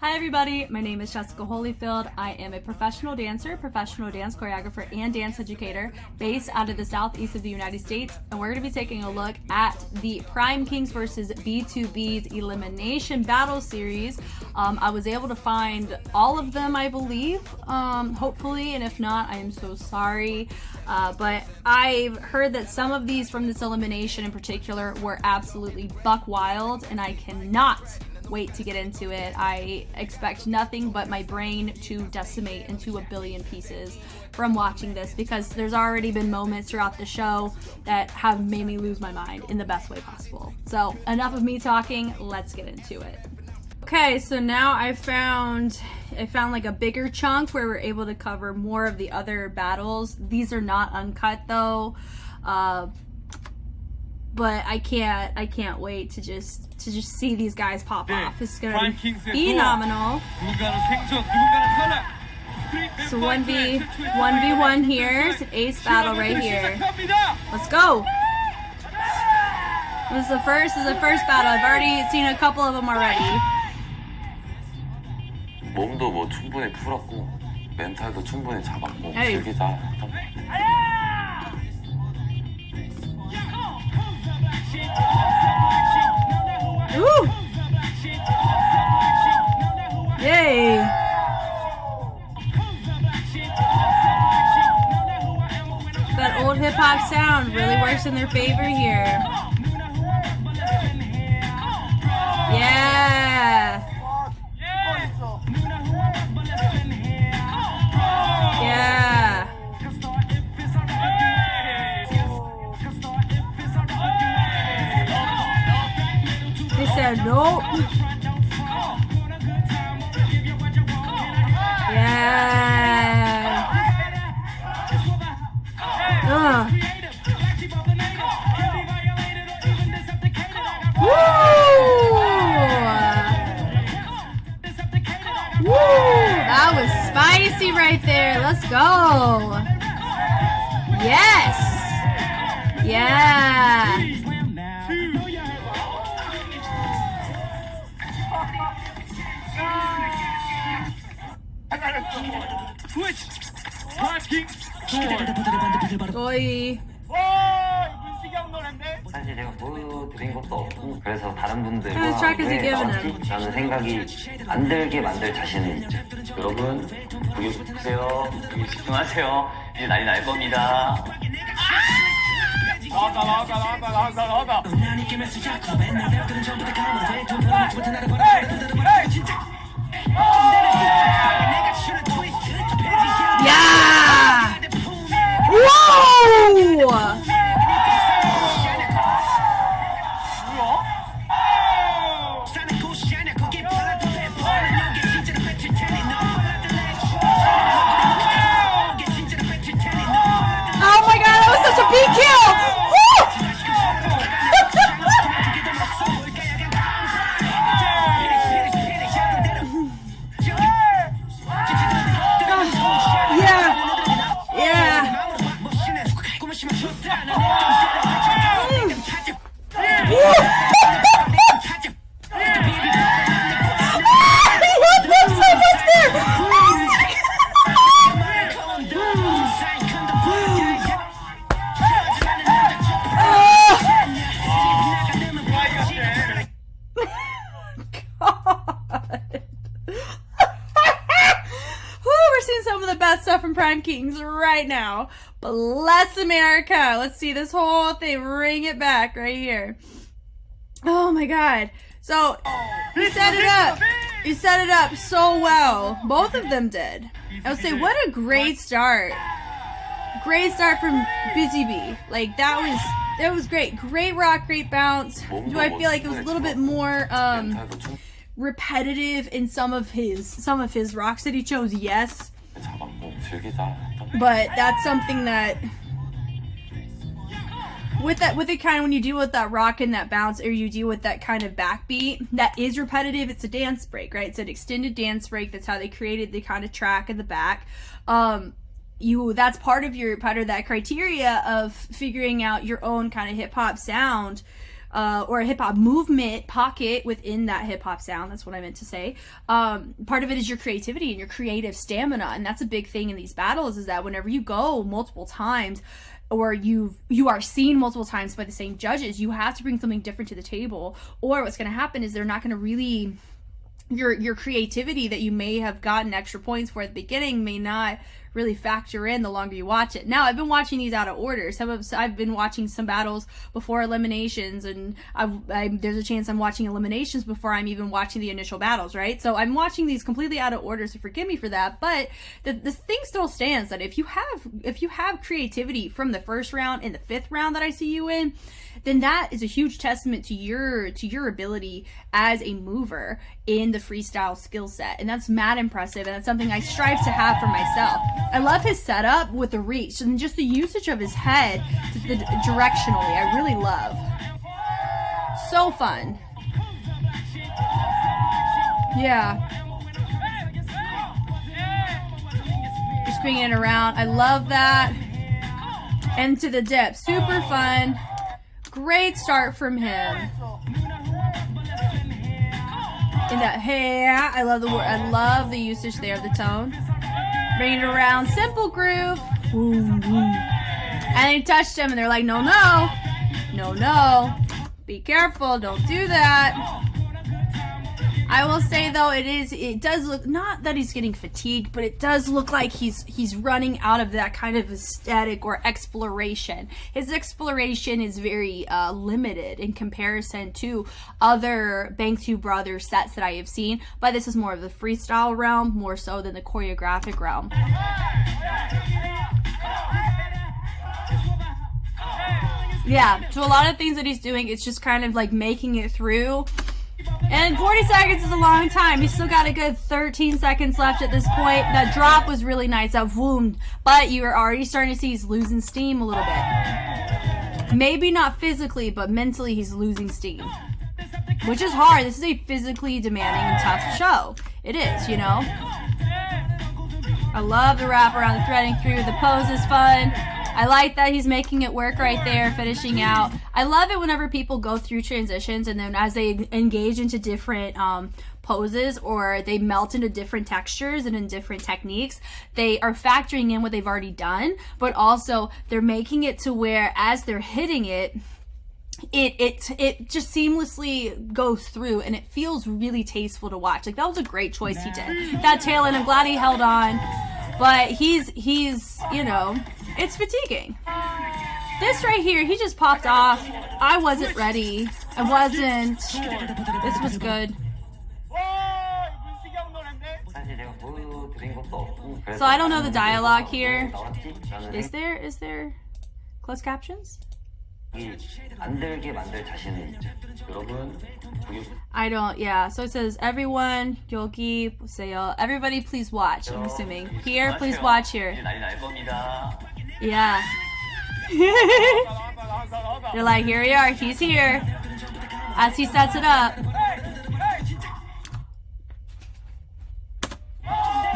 Hi everybody, my name is Jessica Holyfield. I am a professional dancer, professional dance choreographer, and dance educator based out of the southeast of the United States. And we're going to be taking a look at the PrimeKingz versus Busybe's Elimination Battle series. I was able to find all of them, I believe, hopefully, and if not, I am so sorry. But I've heard that some of these from this elimination in particular were absolutely buck wild, and I cannot wait to get into it. I expect nothing but my brain to decimate into a billion pieces from watching this, because there's already been moments throughout the show that have made me lose my mind in the best way possible. So enough of me talking, let's get into it. Okay, so now I found like a bigger chunk where we're able to cover more of the other battles. These are not uncut though. But I can't wait to just see these guys pop off. It's gonna be phenomenal. So 1v1 here. It's an ace battle right here. Let's go. This is the first battle. I've already seen a couple of them already. 몸도 뭐 충분히 풀었고 멘탈도 충분히 잡았고 Hey. 즐기자. Ooh! Yay! That old hip hop sound really works in their favor here. Yeah! Yeah! They said nope. Yeah. Ugh. Woo! Woo! That was spicy right there. Let's go. Yes. Yeah. Boy. 사실 제가 보여드린 것도 없고 그래서 다른 분들 What track is he giving him? 라는 생각이 안 들게 만들 자신은 있죠. 여러분 보여주세요. 집중하세요. 이제 난리 날 겁니다. 나왔다. Yeah! Whoa! Oh my god, that was such a big kill! Some of the best stuff from PrimeKingz right now. Bless America. Let's see this whole thing. Bring it back right here. Oh my god. So he set it up. He set it up so well. Both of them did. I would say what a great start. Great start from Busybe. Like that was great. Great rock, great bounce. Do I feel like it was a little bit more repetitive in some of his rocks that he chose? Yes. But that's something that with it kind of, when you deal with that rock and that bounce, or you deal with that kind of backbeat that is repetitive, it's a dance break, right? It's an extended dance break. That's how they created the kind of track in the back. That's part of that criteria of figuring out your own kind of hip hop sound. or a hip hop movement pocket within that hip hop sound. That's what I meant to say. Part of it is your creativity and your creative stamina. And that's a big thing in these battles, is that whenever you go multiple times, or you are seen multiple times by the same judges, you have to bring something different to the table, or what's going to happen is they're not going to really, your creativity that you may have gotten extra points for at the beginning may not really factor in the longer you watch it. Now, I've been watching these out of order. I've been watching some battles before eliminations, and there's a chance I'm watching eliminations before I'm even watching the initial battles, right? So I'm watching these completely out of order, so forgive me for that. But the thing still stands that if you have creativity from the first round and the fifth round that I see you in, then that is a huge testament to your ability as a mover in the freestyle skill set. And that's mad impressive, and that's something I strive to have for myself. I love his setup with the reach and just the usage of his head directionally. I really love. So fun. Yeah. Just bringing it around. I love that. And to the dip. Super fun. Great start from him. In that hair, I love the word. I love the usage there of the tone. Bring it around, simple groove. Boom, boom. And they touched him, and they're like, no, no, no, no. Be careful, don't do that. I will say though, it does look, not that he's getting fatigued, but it does look like he's running out of that kind of aesthetic or exploration. His exploration is very limited in comparison to other 뱅크투브라더스 sets that I have seen, but this is more of the freestyle realm, more so than the choreographic realm. Yeah, so a lot of things that he's doing, it's just kind of like making it through. And 40 seconds is a long time. He's still got a good 13 seconds left at this point. That drop was really nice, that wound. But you are already starting to see he's losing steam a little bit. Maybe not physically, but mentally he's losing steam. Which is hard. This is a physically demanding and tough show. It is, you know. I love the wrap around the threading through. The pose is fun. I like that he's making it work right there, finishing out. I love it whenever people go through transitions and then as they engage into different poses, or they melt into different textures and in different techniques, they are factoring in what they've already done, but also they're making it to where as they're hitting it, it just seamlessly goes through, and it feels really tasteful to watch. Like, that was a great choice he did. That tail end, I'm glad he held on, but he's you know, it's fatiguing. This right here, he just popped off. I wasn't ready. I wasn't. This was good. So I don't know the dialogue here. Is there closed captions? I don't, yeah. So it says, everyone, 여기 보세요. Everybody please watch, I'm assuming. Here, please watch here. Yeah. They're like, here we are, he's here. As he sets it up.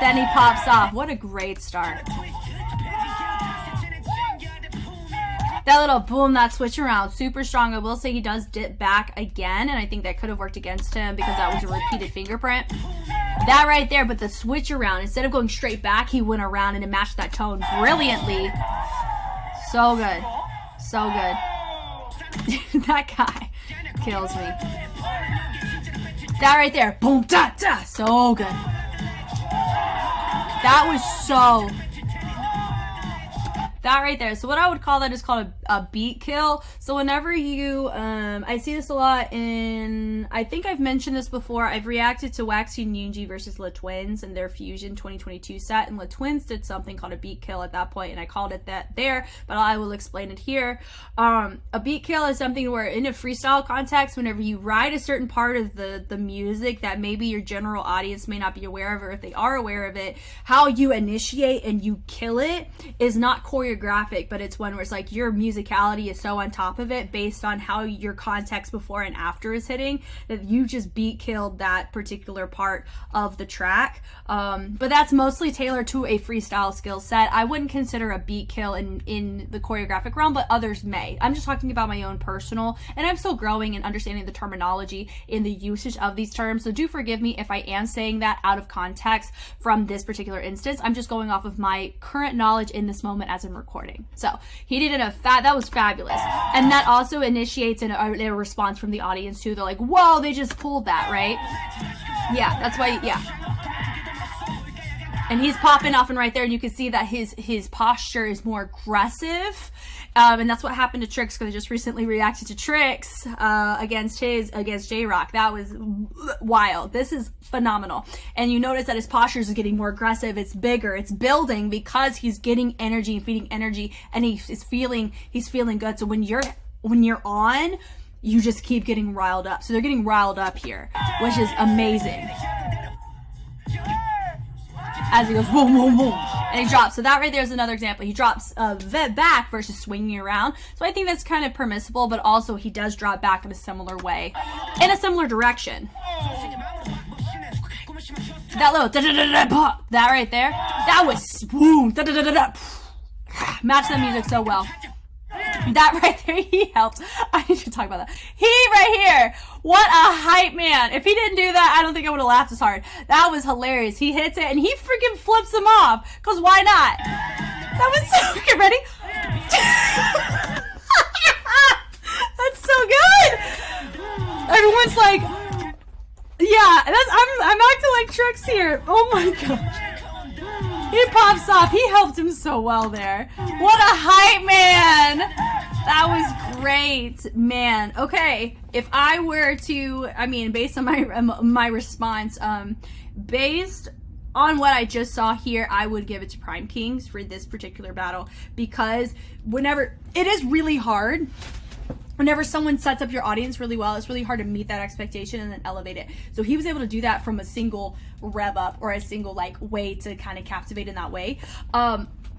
Then he pops off. What a great start. That little boom, that switch around, super strong. I will say he does dip back again, and I think that could have worked against him because that was a repeated fingerprint. That right there, but the switch around, instead of going straight back, he went around and it matched that tone brilliantly. So good. So good. That guy kills me. That right there, boom, da, da, so good. That was so... That right there. So what I would call that is called a beat kill. So whenever you, I see this a lot in, I think I've mentioned this before, I've reacted to Waxy and Yoonji versus Le Twins and their Fusion 2022 set, and Le Twins did something called a beat kill at that point, and I called it that there, but I will explain it here. A beat kill is something where in a freestyle context, whenever you ride a certain part of the music that maybe your general audience may not be aware of, or if they are aware of it, how you initiate and you kill it is not choreographed choreographic, but it's one where it's like your musicality is so on top of it based on how your context before and after is hitting that you just beat killed that particular part of the track. But that's mostly tailored to a freestyle skill set. I wouldn't consider a beat kill in the choreographic realm, but others may. I'm just talking about my own personal, and I'm still growing and understanding the terminology in the usage of these terms, so do forgive me if I am saying that out of context from this particular instance. I'm just going off of my current knowledge in this moment as I'm recording. So he did it that was fabulous, and that also initiates a response from the audience too. They're like, whoa, they just pulled that, right? Yeah, that's why, yeah. And he's popping off and right there, and you can see that his posture is more aggressive. And that's what happened to Trix, because I just recently reacted to Trix against J-Rock. That was wild. This is phenomenal. And you notice that his posture is getting more aggressive. It's bigger. It's building because he's getting energy and feeding energy, and he's feeling good. So when you're on, you just keep getting riled up. So they're getting riled up here, which is amazing. As he goes, boom, boom, boom, and he drops. So that right there is another example. He drops back versus swinging around. So I think that's kind of permissible, but also he does drop back in a similar way, in a similar direction. That little that right there, that was boom, match that music so well. That right there, he helped. I need to talk about that. He right here, what a hype man. If he didn't do that, I don't think I would have laughed as hard. That was hilarious. He hits it and he freaking flips him off, because why not? That was so good. Ready? That's so good. Everyone's like, yeah, I'm acting like Trix here. Oh my gosh. He pops off. He helped him so well there. What a hype man. That was great, man. Okay, if I were to, I mean, based on my response, based on what I just saw here, I would give it to PrimeKingz for this particular battle, because it is really hard. Whenever someone sets up your audience really well, it's really hard to meet that expectation and then elevate it. So he was able to do that from a single rev up, or a single like way to kind of captivate in that way.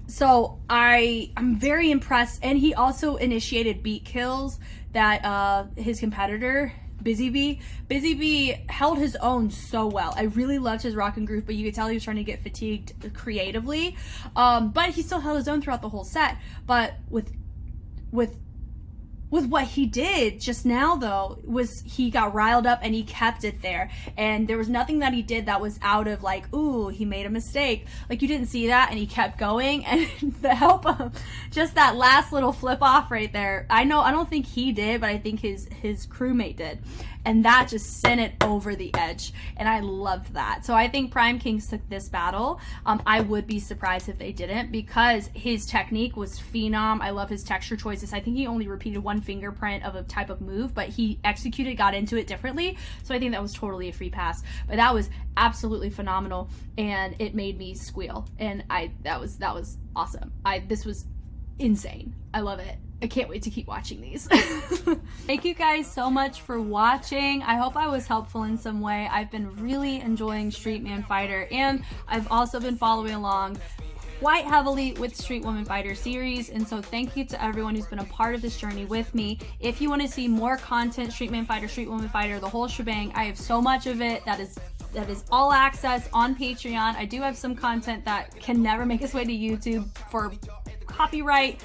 So I'm very impressed. And he also initiated beat kills that his competitor, Busybe held his own so well. I really loved his rock and groove, but you could tell he was trying to get fatigued creatively. But he still held his own throughout the whole set. But with what he did just now, though, was he got riled up and he kept it there. And there was nothing that he did that was out of like, ooh, he made a mistake. Like, you didn't see that, and he kept going. And the help of just that last little flip off right there, I don't think he did, but I think his crewmate did. And that just sent it over the edge. And I loved that. So I think PrimeKingz took this battle. I would be surprised if they didn't, because his technique was phenom. I love his texture choices. I think he only repeated one fingerprint of a type of move, but he got into it differently. So I think that was totally a free pass. But that was absolutely phenomenal, and it made me squeal. And that was awesome. This was insane. I love it. I can't wait to keep watching these. Thank you guys so much for watching. I hope I was helpful in some way. I've been really enjoying Street Man Fighter, and I've also been following along quite heavily with Street Woman Fighter series, and so thank you to everyone who's been a part of this journey with me. If you want to see more content, Street Man Fighter, Street Woman Fighter, the whole shebang, I have so much of it that is all access on Patreon. I do have some content that can never make its way to YouTube for copyright,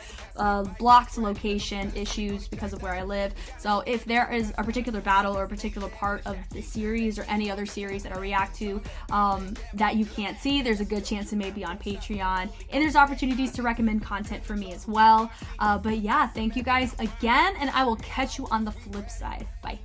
blocked location issues because of where I live. So if there is a particular battle or a particular part of the series or any other series that I react to that you can't see, there's a good chance it may be on Patreon, and there's opportunities to recommend content for me as well. But yeah, thank you guys again, and I will catch you on the flip side. Bye.